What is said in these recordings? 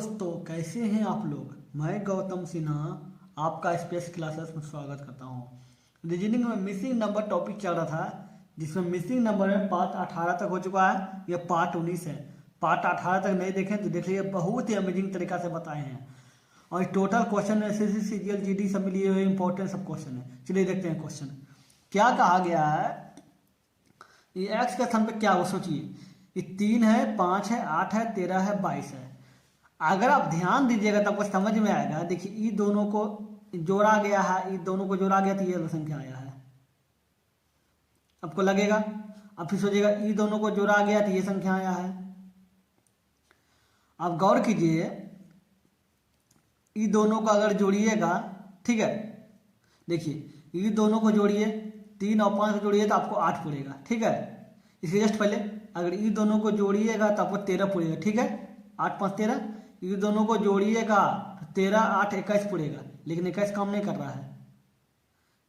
दोस्तों, कैसे हैं आप लोग। मैं गौतम सिन्हा आपका स्पेस क्लासेस में स्वागत करता हूं। रीजनिंग में मिसिंग नंबर टॉपिक चल रहा था, जिसमें मिसिंग नंबर में पार्ट 18 तक हो चुका है। यह पार्ट 19 है। पार्ट 18 तक नहीं देखें तो देख लीजिए, बहुत ही अमेजिंग तरीका से बताए हैं। और total question SSC CGL GD सब लिए हुए इंपॉर्टेंट सब क्वेश्चन है। चलिए देखते हैं क्वेश्चन क्या कहा गया है। ये एक्स के स्थान पे क्या हो, सोचिए। ये 3 है, 5 है, 8 है, 13 है, 22 है। अगर आप ध्यान दीजिएगा तो आपको समझ में आएगा। देखिए, ये दोनों को जोड़ा गया है, ये दोनों को जोड़ा गया तो ये संख्या आया है, आपको लगेगा। अब फिर सोचिएगा, ये दोनों को जोड़ा गया तो ये संख्या आया है। आप गौर कीजिए, ये दोनों को अगर जोड़िएगा, ठीक है, देखिए ये दोनों को जोड़िए, 3 और 5 को जोड़िए तो आपको 8 पड़ेगा, ठीक है। इसके जस्ट पहले अगर ये दोनों को जोड़िएगा तो आपको 13 पड़ेगा, ठीक है। 8 5 13, ये दोनों को जोड़िएगा तो 13 8 21 पड़ेगा। लेकिन 21 काम नहीं कर रहा है,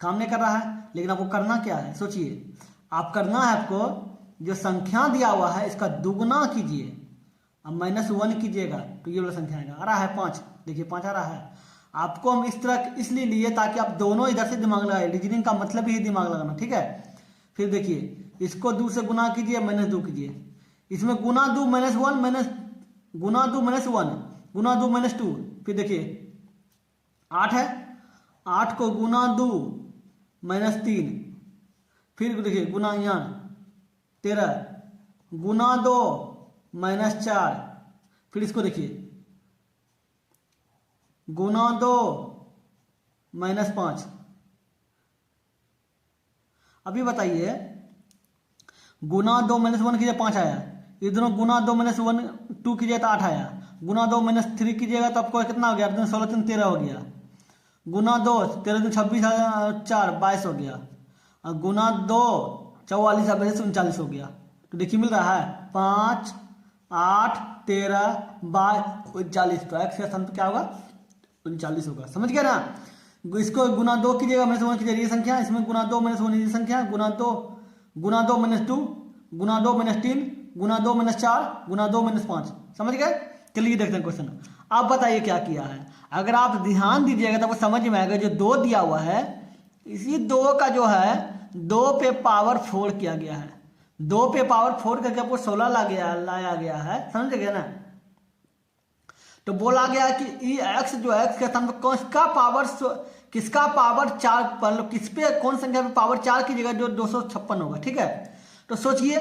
काम नहीं कर रहा है। लेकिन आपको करना क्या है, सोचिए। आप करना है, आपको जो संख्या दिया हुआ है इसका दुगुना कीजिए। अब -1 कीजिएगा तो ये वाला संख्या आएगा। आ रहा है 5, देखिए 5 आ रहा है। आपको हम इस तरह इसलिए लिए ताकि आप दोनों इधर से दिमाग लगाए। रीजनिंग का मतलब ही दिमाग लगाना, ठीक है। फिर देखिए, इसको 2 से गुना कीजिए, -2 कीजिए। इसमें गुना 2 -1 गुना 2 -1 गुना 2 -2। फिर देखिए 8 है, 8 को गुना 2 -3। फिर देखिए गुना यहाँ 13 गुना 2 -4। फिर इसको देखिए गुना 2 -5। अभी बताइए, गुना 2 -1 कीजिए 5 आया। ये दोनों गुना 2 -1 2 कीजिए तो 8 आया। गुना 2 -3 कीजिएगा तो आपको कितना हो गया, 16 3 13 हो गया। गुना 2 13 26 4 22 हो गया। और गुना 2 44 39 हो गया। तो देखिए मिल रहा है 5 8 13 22 39। तो एक्स का स्थान पर क्या होगा, 39 होगा। समझ गया ना। इसको गुना 2 कीजिएगा, -1 कीजिएगा ये संख्या। इसमें गुना 2 -1 ये संख्या। गुना 2 -2 गुना 2 -3 गुना 2 -4 गुना 2 -5। समझ गए। चलिए देखते हैं क्वेश्चन। आप बताइए क्या किया है। अगर आप ध्यान दीजिएगा तो आपको समझ में आएगा। जो 2 दिया हुआ है, इसी 2 का जो है 2 पे पावर 4 किया गया है। 2 पे पावर 4 करके आपको 16 लाया गया है। समझ गया ना। तो बोला गया कि ई एक्स जो एक्स के स्थान पर किसका पावर 4, मतलब किस पे कौन संख्या पे पावर 4 की जगह जो 256 होगा, ठीक है। तो सोचिए,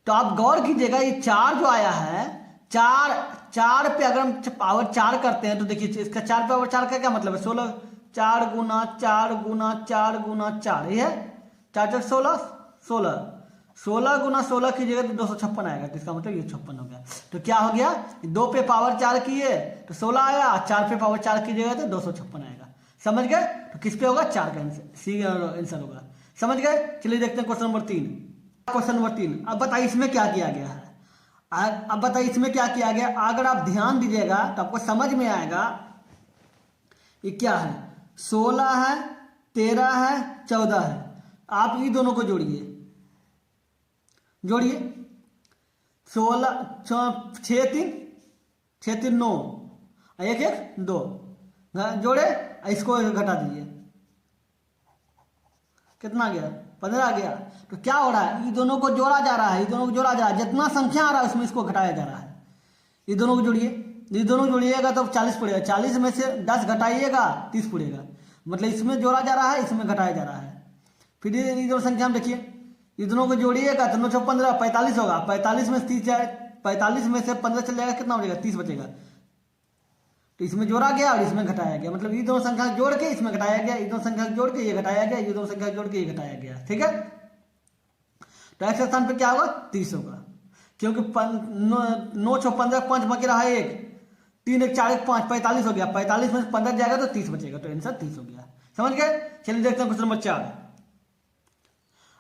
तो आप गौर कीजिएगा, ये 4 जो आया है, 4 पे अगर हम पावर 4 करते हैं तो देखिए इसका 4 पे पावर 4 का क्या मतलब है, 16। 4 गुना 4 गुना 4 गुना 4, ये है 4 4 16 16 16 गुना 16 कीजिएगा तो 256 आएगा। तो इसका मतलब ये 56 हो गया। तो क्या हो गया, 2 पे पावर 4 किए तो 16 आया, 4 पे पावर 4 कीजिएगा तो 256 आएगा। समझ गए। तो किस पे होगा, 4 का आंसर, सी आंसर होगा। समझ गए। चलिए देखते हैं क्वेश्चन नंबर 3। क्वेश्चन नंबर 3, अब बताइए इसमें क्या किया गया है। अब बताइए इसमें क्या किया गया। अगर आप ध्यान दीजिएगा तो आपको समझ में आएगा। ये क्या है, 16 है, 13 है, 14 है। आप ये दोनों को जोड़िए 16 6 3 9 1 1 2 जोड़े, इसको घटा दीजिए, कितना गया, 15 आ गया। तो क्या हो रहा है, ये दोनों को जोड़ा जा रहा है, ये दोनों को जोड़ा जा रहा है। जितना संख्या आ रहा है उसमें इसको घटाया जा रहा है। ये दोनों को जोड़िए, ये दोनों जोड़िएगा तो 40 पड़ेगा। 40 में से 10 घटाइएगा 30 पड़ेगा। मतलब इसमें जोड़ा जा रहा है, इसमें घटाया जा रहा है। फिर ये दोनों संख्या हम देखिए, ये दोनों को जोड़िएगा तो 9 6 15 45 होगा। 45 में से 30 जाए, 45 में से 15 चल जाएगा, कितना बचेगा, 30 बचेगा। तो इसमें जोड़ा गया और इसमें घटाया गया। मतलब ये दोनों संख्या जोड़ के इसमें घटाया गया, ये दोनों संख्या जोड़ के ये घटाया गया, ये दोनों संख्या जोड़ के ये घटाया गया, ठीक है। तो एक्स स्थान पे क्या होगा, 30 होगा। क्योंकि 9 6 15 5 बाकी रहा 1 3 1 4 1 5 45 हो गया। 45 में से 15 जाएगा तो 30 बचेगा। तो आंसर 30 हो गया। समझ गए। चलिए देखते हैं क्वेश्चन नंबर 4।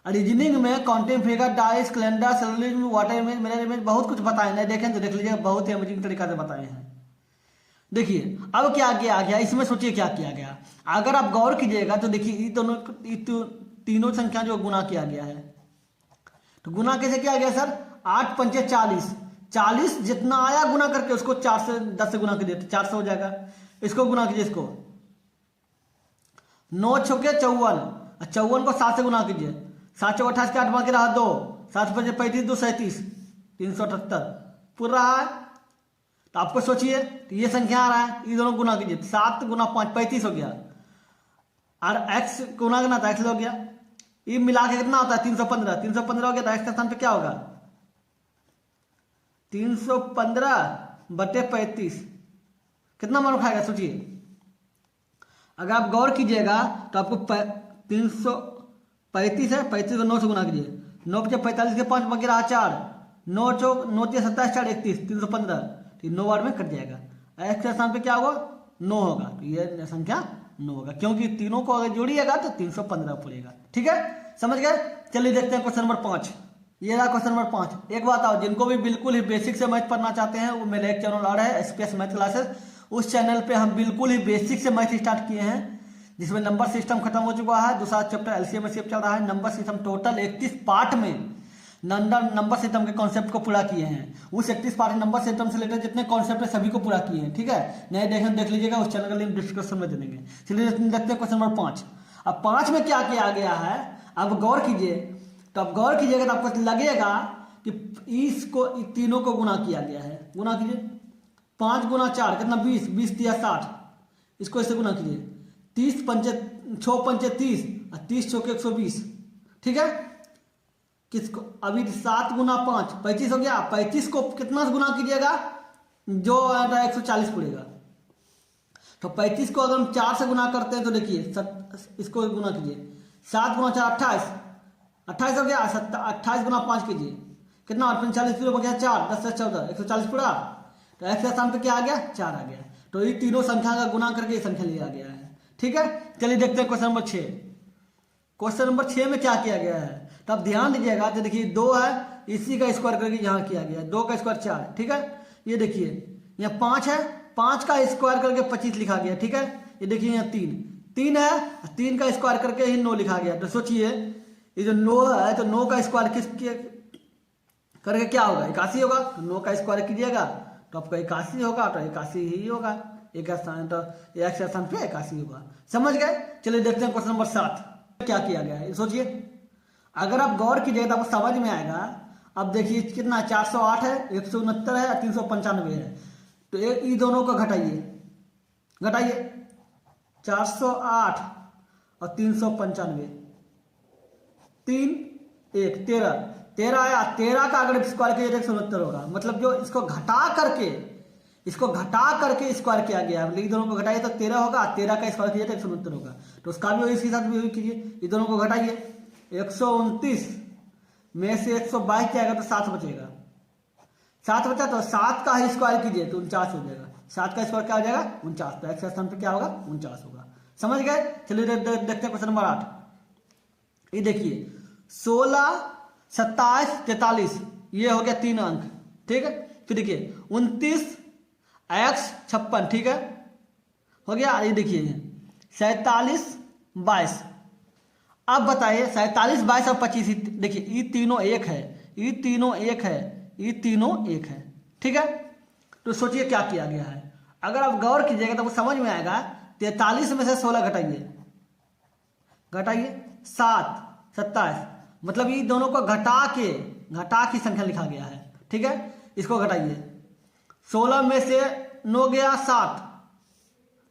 रीजनिंग में counting figure, dice, calendar, cellular, water image, mirror image, बहुत कुछ बताए हैं। देखें तो देख लीजिए, बहुत ही अमेजिंग तरीका से बताए हैं। देखिए अब क्या किया गया, इसमें सोचिए क्या किया गया। अगर आप गौर कीजिएगा तो देखिए ये दोनों तीनों संख्या जो गुना किया गया है। तो गुना कैसे किया गया सर, 8 पंचे 40, 40 जितना आया गुना करके उसको 4 से 10 से गुना कीजिए तो 400 हो जाएगा। इसको गुना कीजिए, इसको 9 छक्के 54, 54 को 7 से गुना कीजिए, 7 चौक 28 के 8 बाकी रहा 2, 7 5 35 2 37 378 पूरा रहा है। तो आपको सोचिए तो ये संख्या आ रहा है, ये दोनों गुना कीजिए, 7 गुना 5 35 हो गया, और x गुना करना था x हो गया, ये मिला के कितना होता है 315, 315 हो गया तो x के स्थान पे क्या होगा 315/35, कितना मान उठाएगा सोचिए। अगर आप गौर कीजिएगा तो आपको 335 है, 35 को 9 से गुना कीजिए, 9 × 45 के 5 बाकी रहा 4, 9 चौक 9 × 27 4 31 315, तो 9 बार में कट जाएगा, x के स्थान पे क्या होगा 9 होगा, तो ये संख्या 9 होगा, क्योंकि तीनों को अगर जोड़िएगा तो 315 पड़ेगा। ठीक है, समझ गए। चलिए देखते हैं क्वेश्चन नंबर 5। ये रहा क्वेश्चन नंबर 5। एक बात आओ, जिनको भी बिल्कुल ही बेसिक से मैथ पढ़ना चाहते हैं वो मेरा एक चैनल और है SPS मैथ क्लासेस, उस चैनल पे हम बिल्कुल ही बेसिक से मैथ स्टार्ट किए हैं, जिसमें नंबर सिस्टम खत्म हो चुका है, दूसरा चैप्टर LCM चल रहा है, नंबर सिस्टम टोटल 31 पार्ट में नंबर सिस्टम के कॉन्सेप्ट को पूरा किए हैं। उस 31 पार्ट नंबर सिस्टम से रिलेटेड जितने कॉन्सेप्ट है सभी को पूरा किए हैं। ठीक है, नए देख लीजिएगा, उस चैनल का लिंक डिस्क्रिप्शन में दे देंगे। चलिए देखते हैं क्वेश्चन नंबर 5। अब 5 में क्या किया गया है, अब गौर कीजिए, तो अब गौर कीजिएगा तो आपको लगेगा कि इसको तीनों को गुना किया गया है। गुना कीजिए, 5 गुना 4 कितना 20, 20 × 60, इसको इससे गुना कीजिए, 30 पंचे 6 पंचे 30 और 30 चौके 120। ठीक है, किसको अभी 7 गुना 5 35 हो गया, 35 को कितना से गुना कीजिएगा जो 140 पड़ेगा, तो 35 को अगर हम 4 से गुना करते हैं तो देखिए इसको गुना कीजिए, 7 गुना 4 28, 28 हो गया, 28 गुना 5 कीजिए कितना 45 किलो बचा 4 10 से 14 140 पूरा, तो x के स्थान पे क्या आ गया 4 आ गया। तो ये तीनों संख्या का गुना करके ये संख्या लिया गया है। ठीक है, चलिए देखते हैं क्वेश्चन नंबर 6। क्वेश्चन नंबर 6 में क्या किया गया है, तो अब ध्यान दीजिएगा, तो देखिए 2 है, इसी का स्क्वायर करके यहाँ किया गया है, 2 का स्क्वायर 4। ठीक है, ये देखिए यहाँ 5 है, 5 का स्क्वायर करके 25 लिखा गया। ठीक है, ये देखिए यहाँ 3 है, 3 का स्क्वायर करके ही 9 लिखा गया। तो सोचिए ये जो 9 है, तो 9 का स्क्वायर किस करके क्या होगा 81 होगा, तो 9 का स्क्वायर कीजिएगा तो आपका 81 होगा, तो 81 ही होगा, एक स्थान तो एक स्थान पे 81 होगा। समझ गए। चलिए देखते हैं क्वेश्चन नंबर 7 क्या किया गया है। सोचिए, अगर आप गौर कीजिएगा तो आपको समझ में आएगा। अब देखिए कितना 408 है, 169 है, 395 है, तो ये दोनों को घटाइए 408 और 395, 3 1 13 आया, 13 का अगर स्क्वायर किया 169 होगा, मतलब जो इसको घटा करके स्क्वायर किया गया, मतलब दोनों को घटाइए तो 13 होगा, 13 का स्क्वायर किया तो 169 होगा, तो उसका भी इसी साथ भी कीजिए, ये दोनों को घटाइए, 129 में से 122 जाएगा तो 7 बचेगा, 7 बचा तो 7 का ही स्क्वायर कीजिए तो 49 हो जाएगा, 7 का स्क्वायर क्या हो जाएगा 49, तो x स्थान पे क्या होगा 49 होगा। समझ गए। चलिए देखते हैं क्वेश्चन नंबर 8। ये देखिए 16 27 43, ये हो गया 3 अंक। ठीक है, फिर देखिए 29 x 56, ठीक है हो गया। ये देखिए 47 22, अब बताइए 47 22 और 25, देखिए ये तीनों एक है, ये तीनों एक है, ये तीनों एक है। ठीक है, तो सोचिए क्या किया गया है। अगर आप गौर कीजिएगा तो समझ में आएगा। 43 में से 16 घटाइए 7 27, मतलब ये दोनों को घटा के संख्या लिखा गया है। ठीक है, इसको घटाइए, 16 में से 9 गया 7,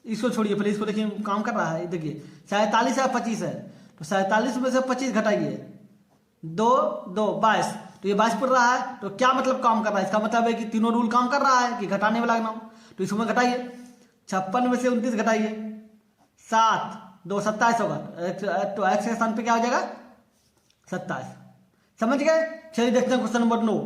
इसको छोड़िए पहले, इसको देखिए काम कर रहा है। देखिए 47 है 25 है, तो 47 में से 25 घटाइए 2 2 22, तो ये 22 पड़ रहा है, तो क्या मतलब काम कर रहा है, इसका मतलब है कि तीनों रूल काम कर रहा है कि घटाने वाला ना, तो इसमें घटाइए 56 में से 29 घटाइए 7 2 27 होगा, तो x के स्थान पे क्या हो जाएगा 27। समझ गए। चलिए देखते हैं क्वेश्चन नंबर 9।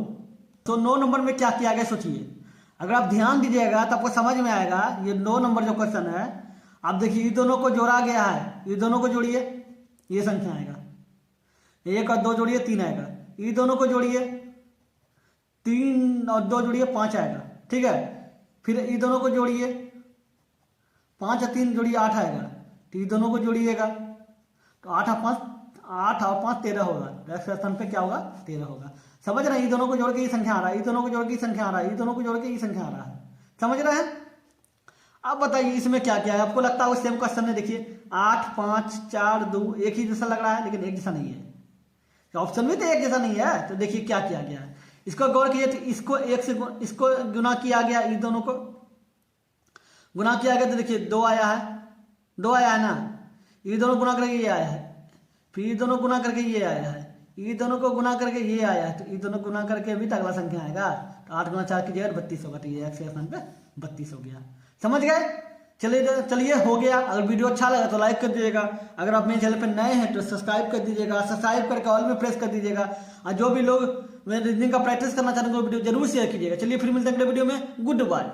तो 9 नंबर में क्या किया गया सोचिए, अगर आप ध्यान दीजिएगा तो आपको समझ में आएगा। ये 9 नंबर जो क्वेश्चन है, आप देखिए ये दोनों को जोड़ा गया है, ये दोनों को जोड़िए, ये संख्या आएगा, 1 और 2 जोड़िए 3 आएगा, ये दोनों को जोड़िए 3 और 2 जोड़िए 5 आएगा। ठीक है, फिर ये दोनों को जोड़िए 5 और 3 जोड़िए 8 आएगा, तो ये दोनों को जोड़िएगा तो 8 और 5 13 होगा, x के स्थान पे क्या होगा 13 होगा। समझ रहे हैं? ये दोनों को जोड़ के ये संख्या आ रहा है, ये दोनों को जोड़ के ये संख्या आ रहा है, ये दोनों को जोड़ के ये संख्या आ रहा है। समझ रहे हैं? अब बताइए इसमें क्या क्या है। आपको लगता है सेम क्वेश्चन है, देखिए 8 5 4 2 एक ही जैसा लग रहा है, लेकिन एक जैसा नहीं है। ऑप्शन में तो एक जैसा नहीं है। तो देखिए क्या किया गया है, इसको गौर कीजिए तो इसको एक से इसको गुना किया गया, ये दोनों को गुना किया गया तो देखिए 2 आया है, 2 आया है ना। ये दोनों गुना करके ये आया है, फिर ये दोनों गुना करके ये आया है, ये दोनों को गुना करके ये आया है, तो ये दोनों गुना करके भी तो अगला संख्या आएगा। तो 8 गुना 4 कीजिएगा 32 होगा। तो ये एक्स पे 32 हो गया। समझ गए? चलिए हो गया। अगर वीडियो अच्छा लगा तो लाइक कर दीजिएगा। अगर आप मेरे चैनल पर नए हैं तो सब्सक्राइब कर दीजिएगा, सब्सक्राइब करके ऑल में प्रेस कर दीजिएगा। और जो भी लोग रीजनिंग का प्रैक्टिस करना चाहते हैं वो वीडियो जरूर शेयर कीजिएगा। चलिए फिर मिलते हैं अगले वीडियो में। Good bye.